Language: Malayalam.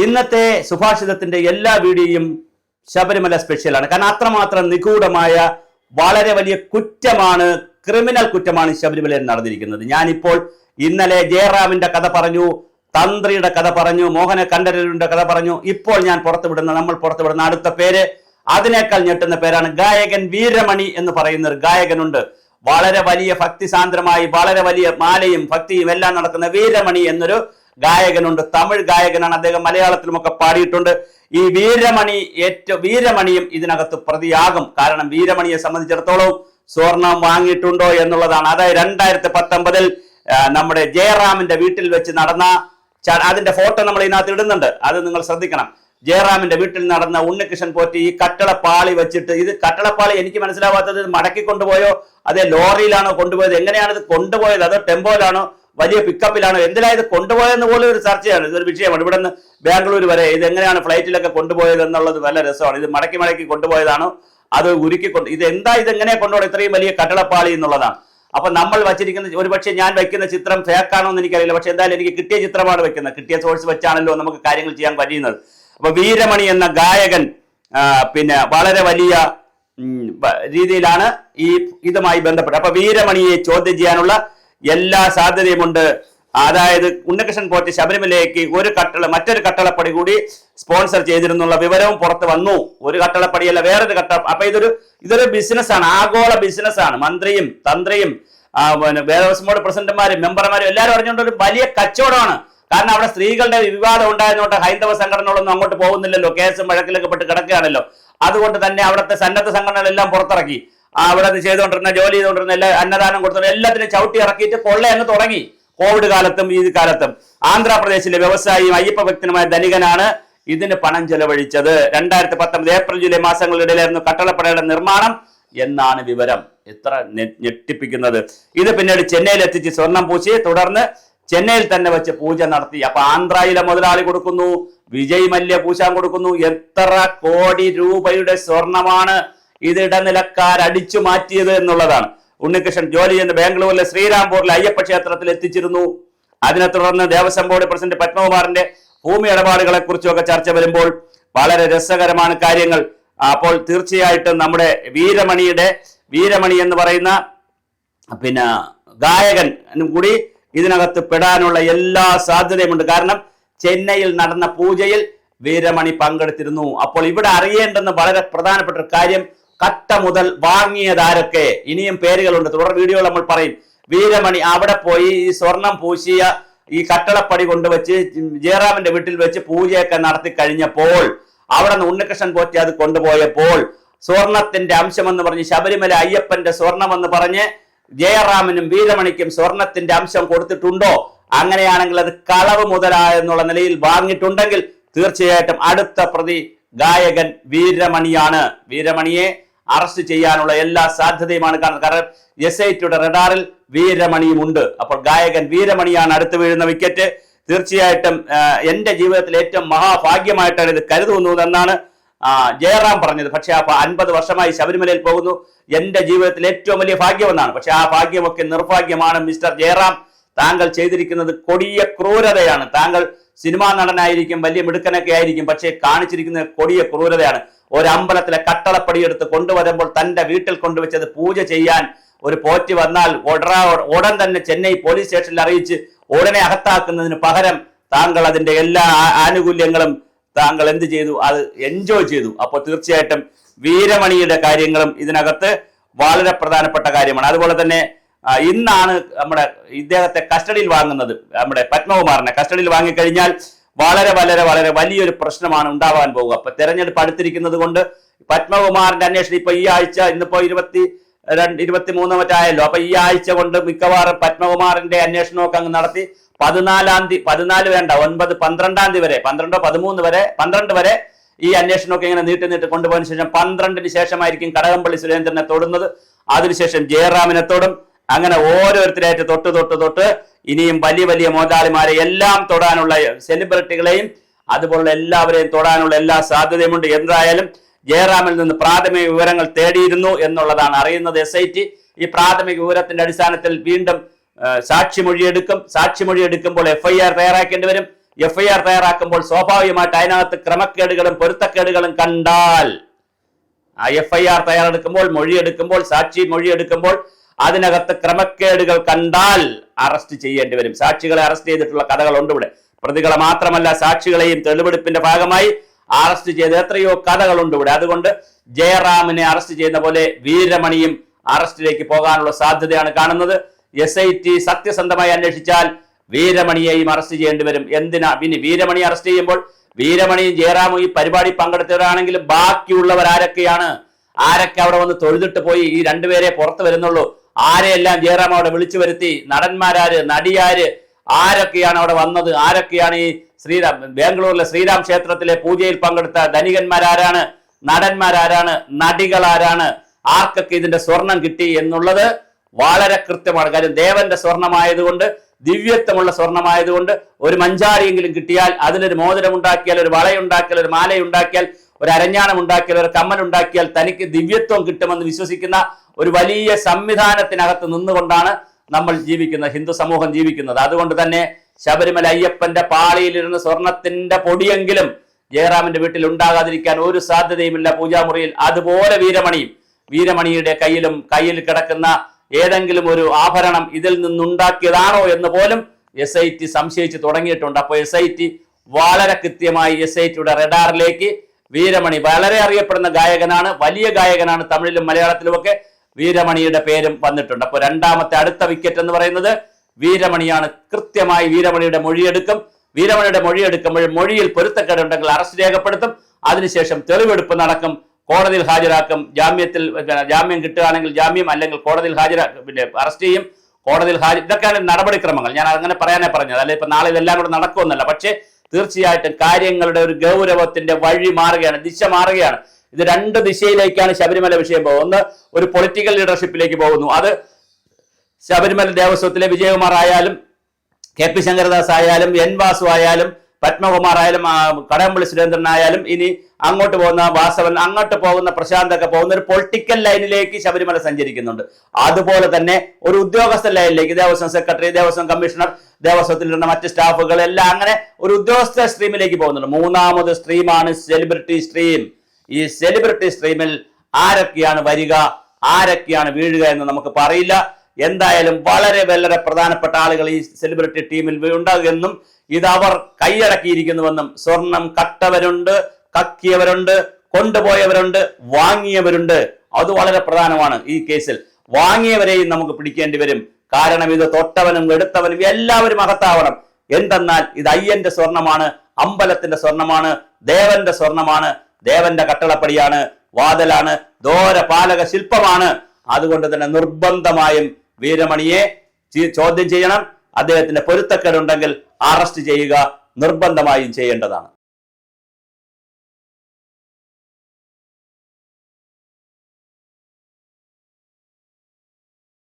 ഇന്നത്തെ സുഭാഷിതത്തിന്റെ എല്ലാ വീഡിയോയും ശബരിമല സ്പെഷ്യലാണ്. കാരണം അത്രമാത്രം നിഗൂഢമായ വളരെ വലിയ കുറ്റമാണ്, ക്രിമിനൽ കുറ്റമാണ് ശബരിമലയിൽ നടന്നിരിക്കുന്നത്. ഞാനിപ്പോൾ ഇന്നലെ ജയറാമിന്റെ കഥ പറഞ്ഞു, തന്ത്രിയുടെ കഥ പറഞ്ഞു, മോഹന കണ്ഠരരുടെ കഥ പറഞ്ഞു. ഇപ്പോൾ ഞാൻ നമ്മൾ പുറത്തുവിടുന്ന അടുത്ത പേര് അതിനേക്കാൾ ഞെട്ടുന്ന പേരാണ്. ഗായകൻ വീരമണി എന്ന് പറയുന്ന ഒരു ഗായകനുണ്ട്. വളരെ വലിയ ഭക്തിസാന്ദ്രമായി വളരെ വലിയ മാലയും ഭക്തിയും എല്ലാം നടക്കുന്ന വീരമണി എന്നൊരു ഗായകനുണ്ട്. തമിഴ് ഗായകനാണ് അദ്ദേഹം. മലയാളത്തിലുമൊക്കെ പാടിയിട്ടുണ്ട്. ഈ വീരമണിയും ഇതിനകത്ത് പ്രതിയാകും. കാരണം വീരമണിയെ സംബന്ധിച്ചിടത്തോളം സ്വർണം വാങ്ങിയിട്ടുണ്ടോ എന്നുള്ളതാണ്. അതായത് 2019 നമ്മുടെ ജയറാമിന്റെ വീട്ടിൽ വെച്ച് നടന്ന അതിന്റെ ഫോട്ടോ നമ്മൾ ഇതിനകത്ത് ഇടുന്നുണ്ട്, അത് നിങ്ങൾ ശ്രദ്ധിക്കണം. ജയറാമിന്റെ വീട്ടിൽ നടന്ന ഉണ്ണികൃഷ്ണൻ പോറ്റി ഈ കട്ടളപ്പാളി വെച്ചിട്ട്, ഇത് കട്ടളപ്പാളി എനിക്ക് മനസ്സിലാവാത്തത് മടക്കി കൊണ്ടുപോയോ അതേ ലോറിയിലാണോ കൊണ്ടുപോയത്, എങ്ങനെയാണ് ഇത് കൊണ്ടുപോയത്, അതോ ടെമ്പോയിലാണോ വലിയ പിക്കപ്പിലാണോ, എന്തിനാ ഇത് കൊണ്ടുപോയെന്ന് പോലും ഒരു ചർച്ചയാണ്, ഇതൊരു വിഷയമാണ്. ഇവിടെ നിന്ന് ബാംഗ്ലൂർ വരെ ഇത് എങ്ങനെയാണ് ഫ്ലൈറ്റിലൊക്കെ കൊണ്ടുപോയത് എന്നുള്ളത് നല്ല രസമാണ്. ഇത് മടക്കി കൊണ്ടുപോയതാണോ അത് ഉരുക്കിക്കൊണ്ട്, ഇതെങ്ങനെ കൊണ്ടുപോകണം ഇത്രയും വലിയ കട്ടളപ്പാളി എന്നുള്ളതാണ്. അപ്പൊ നമ്മൾ വച്ചിരിക്കുന്ന, ഒരുപക്ഷെ ഞാൻ വയ്ക്കുന്ന ചിത്രം ഫേക്കാണോ എന്ന് എനിക്കറിയില്ല, പക്ഷെ എന്തായാലും എനിക്ക് കിട്ടിയ ചിത്രമാണ് വെക്കുന്നത്. കിട്ടിയ സോഴ്സ് വെച്ചാണല്ലോ നമുക്ക് കാര്യങ്ങൾ ചെയ്യാൻ കഴിയുന്നത്. അപ്പൊ വീരമണി എന്ന ഗായകൻ പിന്നെ വളരെ വലിയ രീതിയിലാണ് ഇതുമായി ബന്ധപ്പെട്ട്. അപ്പൊ വീരമണിയെ ചോദ്യം ചെയ്യാനുള്ള എല്ലാ സാധ്യതയുമുണ്ട്. അതായത് ഉണ്ണികൃഷ്ണൻ പോറ്റി ശബരിമലയ്ക്ക് മറ്റൊരു കട്ടളപ്പടി കൂടി സ്പോൺസർ ചെയ്തിരുന്നുള്ള വിവരവും പുറത്ത് വന്നു. ഒരു കട്ടളപ്പടിയല്ല, വേറൊരു അപ്പൊ ഇതൊരു ബിസിനസ്സാണ്, ആഗോള ബിസിനസ്സാണ്. മന്ത്രിയും തന്ത്രിയും ദേവസ്വം ബോർഡ് പ്രസിഡന്റുമാരും മെമ്പർമാരും എല്ലാവരും അറിഞ്ഞുകൊണ്ട് ഒരു വലിയ കച്ചവടമാണ്. കാരണം അവിടെ സ്ത്രീകളുടെ വിവാദം ഉണ്ടായതുകൊണ്ട് ഹൈന്ദവ സംഘടനകളൊന്നും അങ്ങോട്ട് പോകുന്നില്ലല്ലോ, കേസും വഴക്കിലൊക്കെ പെട്ട് കിടക്കുകയാണല്ലോ. അതുകൊണ്ട് തന്നെ അവിടുത്തെ സന്നദ്ധ സംഘടനകളെല്ലാം പുറത്തിറക്കി. അവിടെ ചെയ്തുകൊണ്ടിരുന്ന ജോലി ചെയ്തുകൊണ്ടിരുന്ന എല്ലാ അന്നദാനം കൊടുത്തിരുന്ന എല്ലാത്തിനും ചവിട്ടി ഇറക്കിയിട്ട് കൊള്ളയങ്ങ് തുടങ്ങി. കോവിഡ് കാലത്തും ഈ കാലത്തും ആന്ധ്രാപ്രദേശിലെ വ്യവസായിയും അയ്യപ്പ ഭക്തനുമായ ധനികനാണ് ഇതിന് പണം ചെലവഴിച്ചത്. 2019 ഏപ്രിൽ ജൂലൈ മാസങ്ങളിലിടയിലായിരുന്നു കട്ടളപ്പടയുടെ നിർമ്മാണം എന്നാണ് വിവരം. എത്ര ഞെട്ടിപ്പിക്കുന്നത്. ഇത് പിന്നീട് ചെന്നൈയിൽ എത്തിച്ച് സ്വർണം പൂശി തുടർന്ന് ചെന്നൈയിൽ തന്നെ വെച്ച് പൂജ നടത്തി. അപ്പൊ ആന്ധ്രയിലെ മുതലാളി കൊടുക്കുന്നു, വിജയ് മല്യ പൂശാൻ കൊടുക്കുന്നു. എത്ര കോടി രൂപയുടെ സ്വർണമാണ് ഇത് ഇടനിലക്കാരടിച്ചു മാറ്റിയത് എന്നുള്ളതാണ്. ഉണ്ണികൃഷ്ണൻ ജോലി ചെയ്യുന്ന ബാംഗ്ലൂരിലെ ശ്രീരാംപൂരിലെ അയ്യപ്പ ക്ഷേത്രത്തിൽ എത്തിച്ചിരുന്നു. അതിനെ തുടർന്ന് ദേവസ്വം ബോർഡ് പ്രസിഡന്റ് പത്മകുമാറിന്റെ ഭൂമി ഇടപാടുകളെ കുറിച്ചൊക്കെ ചർച്ച വരുമ്പോൾ വളരെ രസകരമാണ് കാര്യങ്ങൾ. അപ്പോൾ തീർച്ചയായിട്ടും നമ്മുടെ വീരമണി എന്ന് പറയുന്ന പിന്നെ ഗായകൻ കൂടി ഇതിനകത്ത് പെടാനുള്ള എല്ലാ സാധ്യതയുമുണ്ട്. കാരണം ചെന്നൈയിൽ നടന്ന പൂജയിൽ വീരമണി പങ്കെടുത്തിരുന്നു. അപ്പോൾ ഇവിടെ അറിയേണ്ടുന്ന വളരെ പ്രധാനപ്പെട്ട ഒരു കാര്യം, കട്ട മുതൽ വാങ്ങിയതാരൊക്കെ, ഇനിയും പേരുകളുണ്ട്, തുടർ വീഡിയോകൾ നമ്മൾ പറയും. വീരമണി അവിടെ പോയി ഈ സ്വർണം പൂശിയ ഈ കട്ടളപ്പടി കൊണ്ടുവച്ച് ജയറാമിന്റെ വീട്ടിൽ വെച്ച് പൂജയൊക്കെ നടത്തി കഴിഞ്ഞപ്പോൾ, അവിടെ നിന്ന് ഉണ്ണികൃഷ്ണൻ പോറ്റി അത് കൊണ്ടുപോയപ്പോൾ സ്വർണത്തിന്റെ അംശമെന്ന് പറഞ്ഞ് ശബരിമല അയ്യപ്പന്റെ സ്വർണമെന്ന് പറഞ്ഞ് ജയറാമിനും വീരമണിക്കും സ്വർണത്തിന്റെ അംശം കൊടുത്തിട്ടുണ്ടോ? അങ്ങനെയാണെങ്കിൽ അത് കളവ് മുതലായെന്നുള്ള നിലയിൽ വാങ്ങിയിട്ടുണ്ടെങ്കിൽ തീർച്ചയായിട്ടും അടുത്ത പ്രതി ഗായകൻ വീരമണിയാണ്. വീരമണിയെ അറസ്റ്റ് ചെയ്യാനുള്ള എല്ലാ സാധ്യതയുമാണ് കാണുന്നത്. കാരണം SITയുടെ റഡാറിൽ വീരമണിയും ഉണ്ട്. അപ്പോൾ ഗായകൻ വീരമണിയാണ് അടുത്ത് വീഴുന്ന വിക്കറ്റ്. തീർച്ചയായിട്ടും എന്റെ ജീവിതത്തിൽ ഏറ്റവും മഹാഭാഗ്യമായിട്ടാണ് ഇത് കരുതുന്നു എന്നാണ് ജയറാം പറഞ്ഞത്. പക്ഷെ ആ 50 വർഷമായി ശബരിമലയിൽ പോകുന്നു, എന്റെ ജീവിതത്തിൽ ഏറ്റവും വലിയ ഭാഗ്യമെന്നാണ്. പക്ഷെ ആ ഭാഗ്യമൊക്കെ നിർഭാഗ്യമാണ്. മിസ്റ്റർ ജയറാം, താങ്കൾ ചെയ്തിരിക്കുന്നത് കൊടിയ ക്രൂരതയാണ്. താങ്കൾ സിനിമാ നടനായിരിക്കും, വലിയ മിടുക്കനൊക്കെ ആയിരിക്കും, പക്ഷേ കാണിച്ചിരിക്കുന്നത് കൊടിയ ക്രൂരതയാണ്. ഒരു അമ്പലത്തിലെ കട്ടളപ്പടിയെടുത്ത് കൊണ്ടുവരുമ്പോൾ തന്റെ വീട്ടിൽ കൊണ്ടുവച്ചത് പൂജ ചെയ്യാൻ ഒരു പോറ്റി വന്നാൽ ഉടൻ തന്നെ ചെന്നൈ പോലീസ് സ്റ്റേഷനിൽ അറിയിച്ച് ഉടനെ അകത്താക്കുന്നതിന് പകരം താങ്കൾ അതിന്റെ എല്ലാ ആനുകൂല്യങ്ങളും താങ്കൾ എന്ത് ചെയ്തു? അത് എൻജോയ് ചെയ്തു. അപ്പോൾ തീർച്ചയായിട്ടും വീരമണിയുടെ കാര്യങ്ങളും ഇതിനകത്ത് വളരെ പ്രധാനപ്പെട്ട കാര്യമാണ്. അതുപോലെ തന്നെ ഇന്നാണ് നമ്മുടെ ഇദ്ദേഹത്തെ കസ്റ്റഡിയിൽ വാങ്ങുന്നത്. നമ്മുടെ പത്മകുമാറിനെ കസ്റ്റഡിയിൽ വാങ്ങിക്കഴിഞ്ഞാൽ വളരെ വളരെ വളരെ വലിയൊരു പ്രശ്നമാണ് ഉണ്ടാവാൻ പോകുക. അപ്പൊ തെരഞ്ഞെടുപ്പ് അടുത്തിരിക്കുന്നത് കൊണ്ട് പത്മകുമാറിന്റെ അന്വേഷണം ഇപ്പൊ ഈ ആഴ്ച, ഇന്നിപ്പോ 23 മറ്റായല്ലോ. അപ്പൊ ഈ ആഴ്ച കൊണ്ട് മിക്കവാറും പത്മകുമാറിന്റെ അന്വേഷണമൊക്കെ അങ്ങ് നടത്തി 12 വേണ്ട 9, 12 തീയതി വരെ, 12 13 വരെ 12 വരെ ഈ അന്വേഷണമൊക്കെ ഇങ്ങനെ നീട്ടി കൊണ്ടുപോയതിനു ശേഷം 12-ന് ശേഷമായിരിക്കും കടകംപള്ളി സുരേന്ദ്രനെ തൊടുന്നത്. അതിനുശേഷം ജയറാമിനെ തൊടും. അങ്ങനെ ഓരോരുത്തരായിട്ട് തൊട്ട് ഇനിയും വലിയ മുതലാളിമാരെ എല്ലാം തൊടാനുള്ള, സെലിബ്രിറ്റികളെയും അതുപോലുള്ള എല്ലാവരെയും തൊടാനുള്ള എല്ലാ സാധ്യതയുമുണ്ട്. എന്തായാലും ജയറാമിൽ നിന്ന് പ്രാഥമിക വിവരങ്ങൾ തേടിയിരുന്നു എന്നുള്ളതാണ് അറിയുന്നത് SIT. ഈ പ്രാഥമിക വിവരത്തിന്റെ അടിസ്ഥാനത്തിൽ വീണ്ടും സാക്ഷിമൊഴി എടുക്കുമ്പോൾ FIR തയ്യാറാക്കേണ്ടി വരും. FIR തയ്യാറാക്കുമ്പോൾ സ്വാഭാവികമായിട്ട് അതിനകത്ത് ക്രമക്കേടുകളും പൊരുത്തക്കേടുകളും കണ്ടാൽ FIR തയ്യാറെടുക്കുമ്പോൾ മൊഴിയെടുക്കുമ്പോൾ സാക്ഷി മൊഴിയെടുക്കുമ്പോൾ അതിനകത്ത് ക്രമക്കേടുകൾ കണ്ടാൽ അറസ്റ്റ് ചെയ്യേണ്ടി വരും. സാക്ഷികളെ അറസ്റ്റ് ചെയ്തിട്ടുള്ള കഥകളുണ്ട് ഇവിടെ. പ്രതികളെ മാത്രമല്ല സാക്ഷികളെയും തെളിവെടുപ്പിന്റെ ഭാഗമായി അറസ്റ്റ് ചെയ്ത എത്രയോ കഥകളുണ്ട് ഇവിടെ. അതുകൊണ്ട് ജയറാമിനെ അറസ്റ്റ് ചെയ്യുന്ന പോലെ വീരമണിയും അറസ്റ്റിലേക്ക് പോകാനുള്ള സാധ്യതയാണ് കാണുന്നത്. SIT സത്യസന്ധമായി അന്വേഷിച്ചാൽ വീരമണിയെയും അറസ്റ്റ് ചെയ്യേണ്ടി വരും. എന്തിനാ പിന്നെ വീരമണി അറസ്റ്റ് ചെയ്യുമ്പോൾ വീരമണിയും ജയറാമും ഈ പരിപാടി പങ്കെടുത്തവരാണെങ്കിലും ബാക്കിയുള്ളവർ ആരൊക്കെ അവിടെ വന്ന് തൊഴുതിട്ട് പോയി? ഈ രണ്ടുപേരെ പുറത്തു വരുന്നുള്ളൂ. ആരെയെല്ലാം ജയറാം അവിടെ വിളിച്ചു വരുത്തി? നടന്മാരാര്, നടിയാര്, ആരൊക്കെയാണ് അവിടെ വന്നത്? ആരൊക്കെയാണ് ഈ ബാംഗ്ലൂരിലെ ശ്രീരാം ക്ഷേത്രത്തിലെ പൂജയിൽ പങ്കെടുത്ത ധനികന്മാരാരാണ്? നടന്മാരാരാണ്? നടികളാരാണ്? ആർക്കൊക്കെ ഇതിന്റെ സ്വർണം കിട്ടി എന്നുള്ളത് വളരെ കൃത്യമാണ്. കാര്യം ദേവന്റെ സ്വർണമായതുകൊണ്ട്, ദിവ്യത്വമുള്ള സ്വർണമായതുകൊണ്ട് ഒരു മഞ്ചാടിയെങ്കിലും കിട്ടിയാൽ, അതിലൊരു മോതിരം ഉണ്ടാക്കിയാൽ, ഒരു വളയുണ്ടാക്കിയാൽ, ഒരു മാലയുണ്ടാക്കിയാൽ, ഒരു അരഞ്ഞാണം ഉണ്ടാക്കിയാൽ, ഒരു കമ്മൽ ഉണ്ടാക്കിയാൽ തനിക്ക് ദിവ്യത്വം കിട്ടുമെന്ന് വിശ്വസിക്കുന്ന ഒരു വലിയ സംവിധാനത്തിനകത്ത് നിന്നുകൊണ്ടാണ് നമ്മൾ ജീവിക്കുന്നത്, ഹിന്ദു സമൂഹം ജീവിക്കുന്നത്. അതുകൊണ്ട് തന്നെ ശബരിമല അയ്യപ്പന്റെ പാളിയിലിരുന്ന് സ്വർണത്തിന്റെ പൊടിയെങ്കിലും ജയറാമിന്റെ വീട്ടിൽ ഉണ്ടാകാതിരിക്കാൻ ഒരു സാധ്യതയുമില്ല പൂജാമുറിയിൽ. അതുപോലെ വീരമണിയുടെ കയ്യിൽ കിടക്കുന്ന ഏതെങ്കിലും ഒരു ആഭരണം ഇതിൽ നിന്നുണ്ടാക്കിയതാണോ എന്ന് പോലും SIT സംശയിച്ച് തുടങ്ങിയിട്ടുണ്ട്. അപ്പോൾ SIT വളരെ കൃത്യമായി SITയുടെ റഡാറിലേക്ക് വീരമണി, വളരെ അറിയപ്പെടുന്ന ഗായകനാണ്, വലിയ ഗായകനാണ്, തമിഴിലും മലയാളത്തിലുമൊക്കെ വീരമണിയുടെ പേരും വന്നിട്ടുണ്ട്. അപ്പോൾ രണ്ടാമത്തെ അടുത്ത വിക്കറ്റ് എന്ന് പറയുന്നത് വീരമണിയാണ്. കൃത്യമായി വീരമണിയുടെ മൊഴിയെടുക്കുമ്പോൾ മൊഴിയിൽ പൊരുത്തക്കേടുണ്ടെങ്കിൽ അറസ്റ്റ് രേഖപ്പെടുത്തും. അതിനുശേഷം തെളിവെടുപ്പ് നടക്കും, കോടതിയിൽ ഹാജരാക്കും. ജാമ്യം കിട്ടുകയാണെങ്കിൽ ജാമ്യം, അല്ലെങ്കിൽ കോടതിയിൽ അറസ്റ്റ് ചെയ്യും, കോടതിയിൽ ഇതൊക്കെയാണ് നടപടിക്രമങ്ങൾ. ഞാൻ അങ്ങനെ പറയാനേ പറഞ്ഞത്, അല്ലെ ഇപ്പൊ നാളെ ഇതെല്ലാം കൂടെ നടക്കുമെന്നല്ല. പക്ഷേ തീർച്ചയായിട്ടും കാര്യങ്ങളുടെ ഒരു ഗൗരവത്തിന്റെ വഴി മാറുകയാണ്, ദിശ മാറുകയാണ്. ഇത് രണ്ട് ദിശയിലേക്കാണ് ശബരിമല വിഷയം പോകുന്നത്. ഒന്ന്, ഒരു പൊളിറ്റിക്കൽ ലീഡർഷിപ്പിലേക്ക് പോകുന്നു. അത് ശബരിമല ദേവസ്വത്തിലെ വിജയകുമാർ ആയാലും, KP ശങ്കരദാസ് ആയാലും, N വാസു ആയാലും, പത്മകുമാർ ആയാലും, കടകംപള്ളി സുരേന്ദ്രൻ ആയാലും, ഇനി അങ്ങോട്ട് പോകുന്ന വാസവൻ, അങ്ങോട്ട് പോകുന്ന പ്രശാന്തൊക്കെ പോകുന്ന ഒരു പൊളിറ്റിക്കൽ ലൈനിലേക്ക് ശബരിമല സഞ്ചരിക്കുന്നുണ്ട്. അതുപോലെ തന്നെ ഒരു ഉദ്യോഗസ്ഥ ലൈനിലേക്ക്, ദേവസ്വം സെക്രട്ടറി, ദേവസ്വം കമ്മീഷണർ, ദേവസ്വത്തിലുള്ള മറ്റ് സ്റ്റാഫുകൾ എല്ലാം അങ്ങനെ ഒരു ഉദ്യോഗസ്ഥ സ്ട്രീമിലേക്ക് പോകുന്നുണ്ട്. മൂന്നാമത് സ്ട്രീമാണ് സെലിബ്രിറ്റി സ്ട്രീം. ഈ സെലിബ്രിറ്റി സ്ട്രീമിൽ ആരൊക്കെയാണ് വരിക, ആരൊക്കെയാണ് വീഴുക എന്ന് നമുക്ക് പറയില്ല. എന്തായാലും വളരെ വളരെ പ്രധാനപ്പെട്ട ആളുകൾ ഈ സെലിബ്രിറ്റി ടീമിൽ ഉണ്ടാകുമെന്നും ഇത് അവർ കൈയടക്കിയിരിക്കുന്നുവെന്നും, സ്വർണം കട്ടവരുണ്ട്, കക്കിയവരുണ്ട്, കൊണ്ടുപോയവരുണ്ട്, വാങ്ങിയവരുണ്ട്. അത് വളരെ പ്രധാനമാണ്. ഈ കേസിൽ വാങ്ങിയവരെയും നമുക്ക് പിടിക്കേണ്ടി വരും. കാരണം ഇത് തൊട്ടവനും എടുത്തവനും എല്ലാവരും അകത്താവണം. എന്തെന്നാൽ ഇത് അയ്യന്റെ സ്വർണമാണ്, അമ്പലത്തിന്റെ സ്വർണമാണ്, ദേവന്റെ സ്വർണമാണ്, ദേവന്റെ കട്ടളപ്പടിയാണ്, വാതിലാണ്, ദ്വാരപാലക ശില്പമാണ്. അതുകൊണ്ട് തന്നെ നിർബന്ധമായും വീരമണിയെ ചോദ്യം ചെയ്യണം. അദ്ദേഹത്തിന്റെ പൊരുത്തക്കേടുണ്ടെങ്കിൽ അറസ്റ്റ് ചെയ്യുക നിർബന്ധമായും ചെയ്യേണ്ടതാണ്.